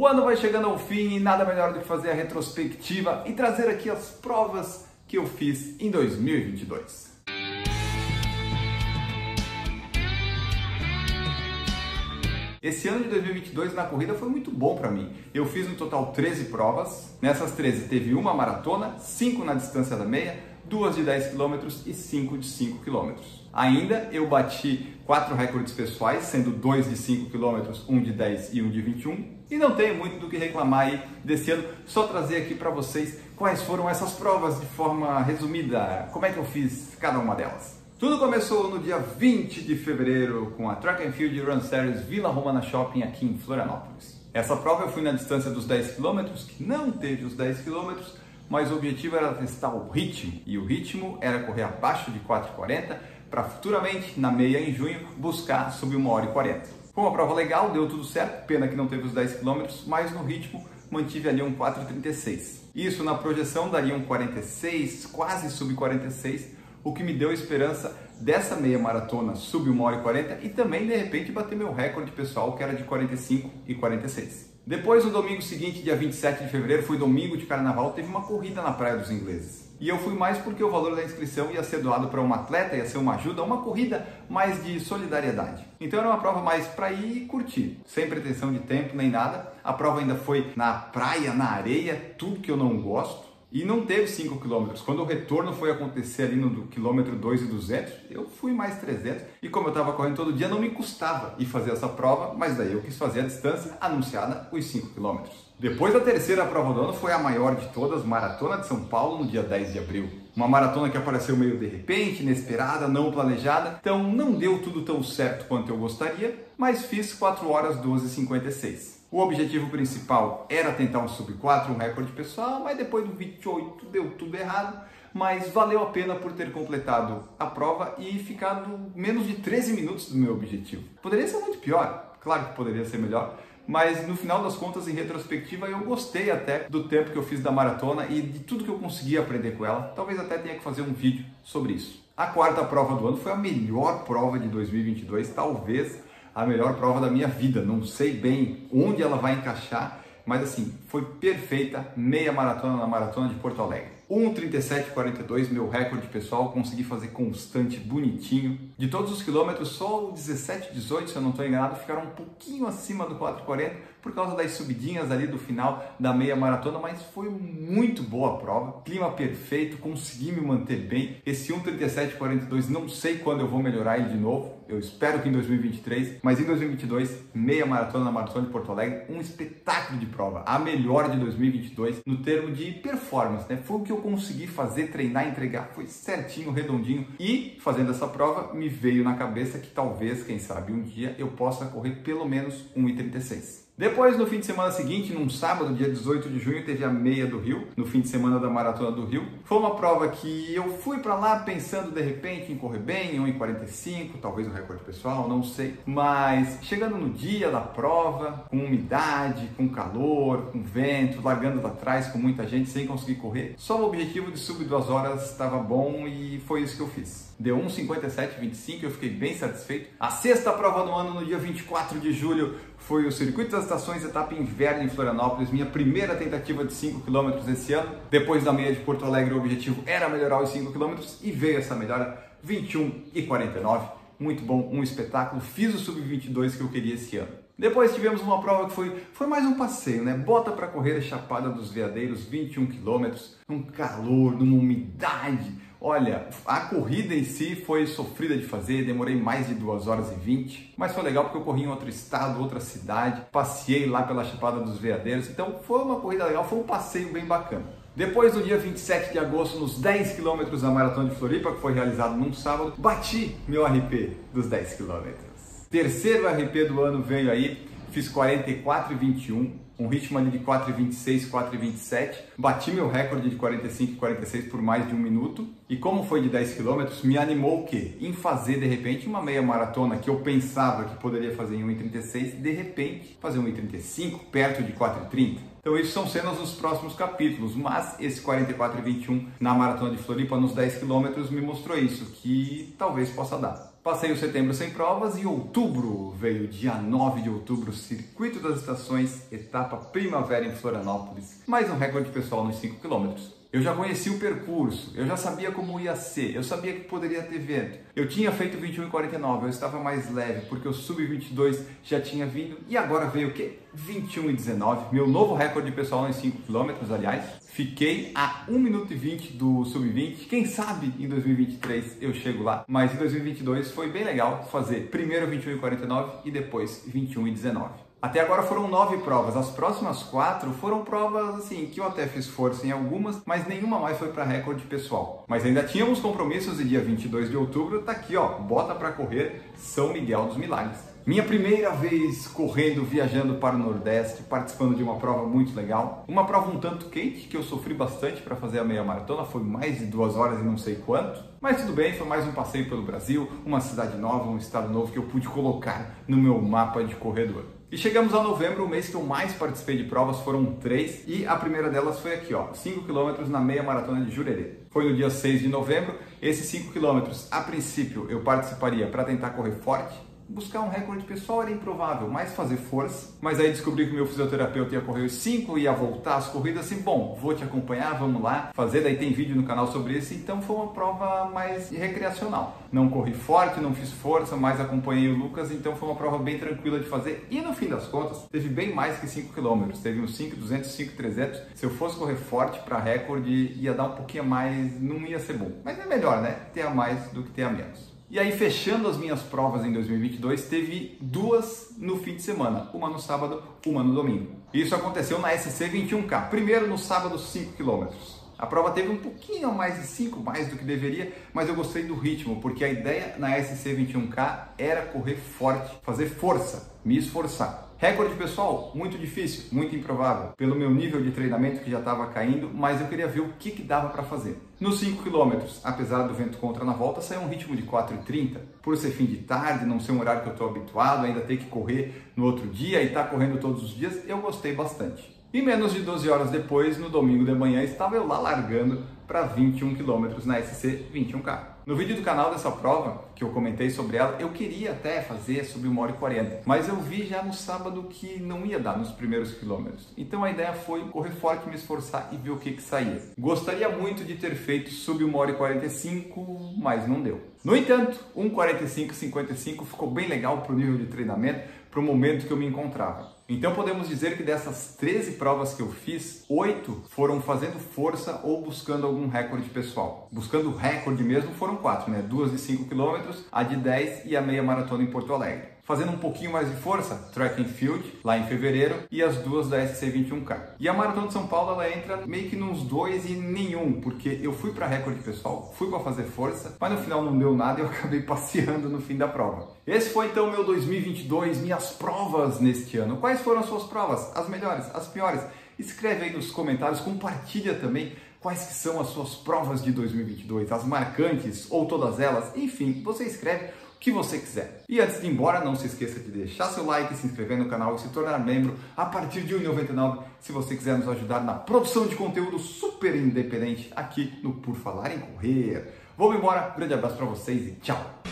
O ano vai chegando ao fim e nada melhor do que fazer a retrospectiva e trazer aqui as provas que eu fiz em 2022. Esse ano de 2022 na corrida foi muito bom para mim. Eu fiz no total 13 provas. Nessas 13 teve uma maratona, 5 na distância da meia, 2 de 10 km e 5 de 5 km. Ainda eu bati 4 recordes pessoais, sendo 2 de 5 km, 1 de 10 e 1 de 21. E não tenho muito do que reclamar aí desse ano, só trazer aqui para vocês quais foram essas provas de forma resumida, como é que eu fiz cada uma delas. Tudo começou no dia 20 de fevereiro com a Track and Field Run Series Vila Romana Shopping aqui em Florianópolis. Essa prova eu fui na distância dos 10 km, que não teve os 10 km, mas o objetivo era testar o ritmo, e o ritmo era correr abaixo de 4h40 para futuramente, na meia em junho, buscar subir 1h40. Foi uma prova legal, deu tudo certo, pena que não teve os 10 km, mas no ritmo mantive ali um 4h36. Isso na projeção daria um 46, quase sub 46, o que me deu esperança dessa meia maratona sub 1h40 e também de repente bater meu recorde pessoal que era de 45 e 46. Depois, no domingo seguinte, dia 27 de fevereiro, foi domingo de carnaval, teve uma corrida na Praia dos Ingleses. E eu fui mais porque o valor da inscrição ia ser doado para um atleta, ia ser uma ajuda, uma corrida mais de solidariedade. Então era uma prova mais para ir e curtir, sem pretensão de tempo nem nada. A prova ainda foi na praia, na areia, tudo que eu não gosto. E não teve 5 km. Quando o retorno foi acontecer ali no quilômetro 2.200, eu fui mais 300. E como eu estava correndo todo dia, não me custava ir fazer essa prova, mas daí eu quis fazer a distância anunciada, os 5 km. Depois da terceira prova do ano, foi a maior de todas, Maratona de São Paulo, no dia 10 de abril. Uma maratona que apareceu meio de repente, inesperada, não planejada, então não deu tudo tão certo quanto eu gostaria, mas fiz 4 horas 12h56. O objetivo principal era tentar um sub 4, um recorde pessoal, mas depois do 28 deu tudo errado, mas valeu a pena por ter completado a prova e ficado menos de 13 minutos do meu objetivo. Poderia ser muito pior, claro que poderia ser melhor, mas no final das contas, em retrospectiva, eu gostei até do tempo que eu fiz da maratona e de tudo que eu consegui aprender com ela. Talvez até tenha que fazer um vídeo sobre isso. A quarta prova do ano foi a melhor prova de 2022, talvez a melhor prova da minha vida. Não sei bem onde ela vai encaixar, mas assim, foi perfeita, meia maratona na Maratona de Porto Alegre. 1:37:42, meu recorde pessoal, consegui fazer constante, bonitinho. De todos os quilômetros, só o 17, 18, se eu não estou enganado, ficaram um pouquinho acima do 4:40 por causa das subidinhas ali do final da meia maratona, mas foi muito boa a prova, clima perfeito, consegui me manter bem. Esse 1:37:42, não sei quando eu vou melhorar ele de novo, eu espero que em 2023, mas em 2022, meia maratona na Maratona de Porto Alegre, um espetáculo de prova, a melhor de 2022 no termo de performance, né? Foi o que eu consegui fazer, treinar, entregar, foi certinho, redondinho, e fazendo essa prova me veio na cabeça que talvez, quem sabe, um dia eu possa correr pelo menos 1:36. Depois, no fim de semana seguinte, num sábado, dia 18 de junho, teve a meia do Rio, no fim de semana da Maratona do Rio. Foi uma prova que eu fui para lá pensando de repente em correr bem, 1:45, talvez um recorde pessoal, não sei. Mas chegando no dia da prova, com umidade, com calor, com vento, largando lá atrás com muita gente, sem conseguir correr, só o objetivo de sub 2 horas estava bom e foi isso que eu fiz. Deu 1:57:25, eu fiquei bem satisfeito. A sexta prova do ano, no dia 24 de julho, foi o Circuito das Estações, etapa inverno em Florianópolis, minha primeira tentativa de 5 km esse ano. Depois da meia de Porto Alegre, o objetivo era melhorar os 5 km e veio essa melhora, 21:49. Muito bom, um espetáculo. Fiz o sub-22 que eu queria esse ano. Depois tivemos uma prova que foi mais um passeio, né? Bota para correr a Chapada dos Veadeiros, 21 km, num calor, numa umidade. Olha, a corrida em si foi sofrida de fazer, demorei mais de 2h20, mas foi legal porque eu corri em outro estado, outra cidade, passeei lá pela Chapada dos Veadeiros, então foi uma corrida legal, foi um passeio bem bacana. Depois, no dia 27 de agosto, nos 10 km da Maratona de Floripa, que foi realizado num sábado, bati meu RP dos 10 km. Terceiro RP do ano veio aí, fiz 44:21, um ritmo ali de 4:26, 4:27, bati meu recorde de 45 e 46 por mais de um minuto, e como foi de 10 km, me animou o quê? Em fazer de repente uma meia maratona que eu pensava que poderia fazer em 1:36, de repente fazer 1:35, perto de 4:30. Então isso são cenas dos próximos capítulos, mas esse 44:21 na Maratona de Floripa nos 10 km me mostrou isso, que talvez possa dar. Passei o setembro sem provas e outubro veio dia 9 de outubro, Circuito das Estações, etapa Primavera em Florianópolis. Mais um recorde pessoal nos 5 km. Eu já conhecia o percurso, eu já sabia como ia ser, eu sabia que poderia ter vento. Eu tinha feito 21,49, eu estava mais leve porque o sub-22 já tinha vindo e agora veio o quê? 21,19, meu novo recorde pessoal nos 5 km, aliás. Fiquei a 1 minuto e 20 do sub-20, quem sabe em 2023 eu chego lá, mas em 2022 foi bem legal fazer primeiro 21,49 e depois 21,19. Até agora foram 9 provas, as próximas 4 foram provas assim que eu até fiz força em algumas, mas nenhuma mais foi para recorde pessoal. Mas ainda tínhamos compromissos e dia 22 de outubro tá aqui ó, bota para correr São Miguel dos Milagres. Minha primeira vez correndo, viajando para o Nordeste, participando de uma prova muito legal. Uma prova um tanto quente, que eu sofri bastante para fazer a meia maratona, foi mais de 2 horas e não sei quanto. Mas tudo bem, foi mais um passeio pelo Brasil, uma cidade nova, um estado novo que eu pude colocar no meu mapa de corredor. E chegamos a novembro, o mês que eu mais participei de provas foram 3 e a primeira delas foi aqui, ó, 5 km na meia maratona de Jurerê. Foi no dia 6 de novembro, esses 5 km, a princípio eu participaria para tentar correr forte. Buscar um recorde pessoal era improvável, mas fazer força. Mas aí descobri que o meu fisioterapeuta ia correr os 5, ia voltar as corridas, assim, bom, vou te acompanhar, vamos lá fazer, daí tem vídeo no canal sobre isso, então foi uma prova mais recreacional. Não corri forte, não fiz força, mas acompanhei o Lucas, então foi uma prova bem tranquila de fazer e no fim das contas, teve bem mais que 5 km, teve uns 5.200, 5.300, se eu fosse correr forte para recorde, ia dar um pouquinho a mais, não ia ser bom. Mas é melhor, né, ter a mais do que ter a menos. E aí, fechando as minhas provas em 2022, teve 2 no fim de semana, uma no sábado, uma no domingo. Isso aconteceu na SC 21K, primeiro no sábado 5 km. A prova teve um pouquinho mais de 5, mais do que deveria, mas eu gostei do ritmo, porque a ideia na SC 21K era correr forte, fazer força, me esforçar. Recorde pessoal, muito difícil, muito improvável, pelo meu nível de treinamento que já estava caindo, mas eu queria ver o que dava para fazer. Nos 5 km, apesar do vento contra na volta, saiu um ritmo de 4,30. Por ser fim de tarde, não ser um horário que eu estou habituado, ainda ter que correr no outro dia e estar correndo todos os dias, eu gostei bastante. E menos de 12 horas depois, no domingo de manhã, estava eu lá largando para 21 km na SC 21K. No vídeo do canal dessa prova, que eu comentei sobre ela, eu queria até fazer sobre 1h40, mas eu vi já no sábado que não ia dar nos primeiros quilômetros. Então a ideia foi correr forte, me esforçar e ver o que saía. Gostaria muito de ter feito sub 1h45, mas não deu. No entanto, 1:45:55 ficou bem legal para o nível de treinamento, para o momento que eu me encontrava. Então podemos dizer que dessas 13 provas que eu fiz, 8 foram fazendo força ou buscando algum recorde pessoal. Buscando recorde mesmo foram 4, né? 2 de 5 km, a de 10 e a meia maratona em Porto Alegre. Fazendo um pouquinho mais de força, Track and Field, lá em fevereiro, e as 2 da SC 21K. E a Maratona de São Paulo, ela entra meio que nos 2 e nenhum, porque eu fui para recorde pessoal, fui para fazer força, mas no final não deu nada e eu acabei passeando no fim da prova. Esse foi então o meu 2022, minhas provas neste ano. Quais foram as suas provas? As melhores, as piores? Escreve aí nos comentários, compartilha também quais que são as suas provas de 2022, as marcantes ou todas elas, enfim, você escreve que você quiser. E antes de ir embora, não se esqueça de deixar seu like, se inscrever no canal e se tornar membro a partir de R$ 1,99 se você quiser nos ajudar na produção de conteúdo super independente aqui no Por Falar em Correr. Vou embora, grande abraço para vocês e tchau!